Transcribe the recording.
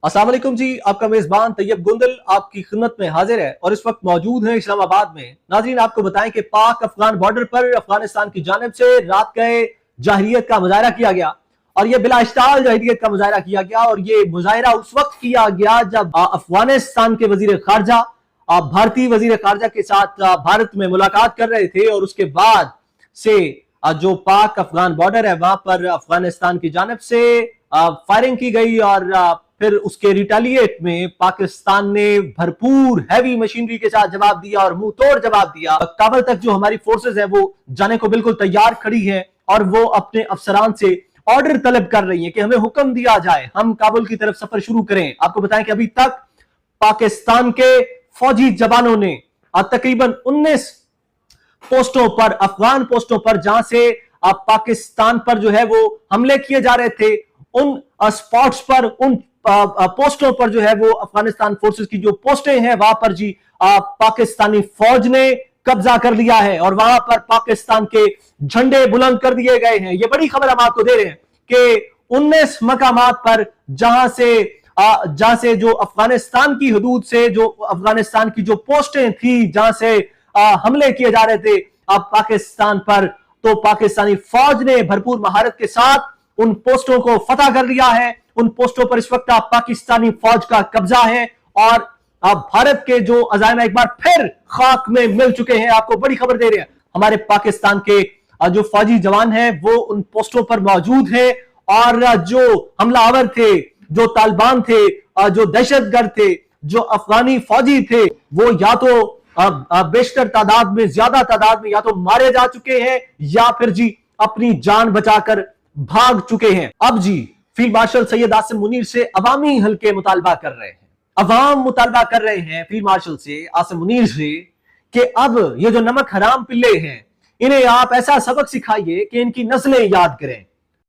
अस्सलाम वालेकुम जी, आपका मेजबान तैयब गुंदल आपकी खिदमत में हाजिर है और इस वक्त मौजूद है इस्लामाबाद में। नाज़रीन, आपको बताएं कि पाक अफगान बॉर्डर पर अफगानिस्तान की जानिब से रात गए जाहिरियत का मुजाहरा किया गया और ये बिला इश्ताल जाहिरियत का मुजाहरा किया गया। और ये मुजाहरा उस वक्त किया गया जब अफगानिस्तान के वजीर खारजा भारतीय वजीर खारजा के साथ भारत में मुलाकात कर रहे थे और उसके बाद से जो पाक अफगान बॉर्डर है वहां पर अफगानिस्तान की जानिब से फायरिंग की गई और फिर उसके रिटेलिएट में पाकिस्तान ने भरपूर हैवी मशीनरी के साथ जवाब दिया और मुंह तोड़ जवाब दिया। काबुल तक जो हमारी फोर्सेस है वो जाने को बिल्कुल तैयार खड़ी है और वो अपने अफसरान से ऑर्डर तलब कर रही है कि हमें हुक्म दिया जाए हम काबुल की तरफ सफर शुरू करें। आपको बताएं कि अभी तक पाकिस्तान के फौजी जवानों ने तकरीबन 19 पोस्टों पर, अफगान पोस्टों पर, जहां से पाकिस्तान पर जो है वो हमले किए जा रहे थे, उन स्पॉट्स पर, उन पोस्टों पर जो है वो अफगानिस्तान फोर्सेस की जो पोस्टें हैं वहां पर जी पाकिस्तानी फौज ने कब्जा कर लिया है और वहां पर पाकिस्तान के झंडे बुलंद कर दिए गए हैं। ये बड़ी खबर हम आपको दे रहे हैं कि 19 मकामात पर जहां से जो अफगानिस्तान की हदूद से जो अफगानिस्तान की जो पोस्टें थी जहां से हमले किए जा रहे थे अब पाकिस्तान पर, तो पाकिस्तानी फौज ने भरपूर महारत के साथ उन पोस्टों को फतह कर लिया है। उन पोस्टों पर इस वक्त पाकिस्तानी फौज का कब्जा है और भारत के जो अज़ाइम एक बार फिर खाक में मिल चुके हैं। आपको बड़ी खबर दे रहे हैं, हमारे पाकिस्तान के जो फौजी जवान हैं वो उन पोस्टों पर मौजूद हैं और जो हमलावर थे, जो तालिबान थे, जो दहशतगर्द थे, जो अफगानी फौजी थे, वो या तो बेशतर तादाद में, ज्यादा तादाद में या तो मारे जा चुके हैं या फिर जी अपनी जान बचाकर भाग चुके हैं। अब जी फील्ड मार्शल सैयद आसिम मुनीर से अवामी हल्के मुतालबा कर रहे हैं, अवाम मुतालबा कर रहे हैं फील्ड मार्शल से, आसिम मुनीर से, कि अब ये जो नमक हराम पिल्ले हैं इन्हें आप ऐसा सबक सिखाइए कि इनकी नस्लें याद करें।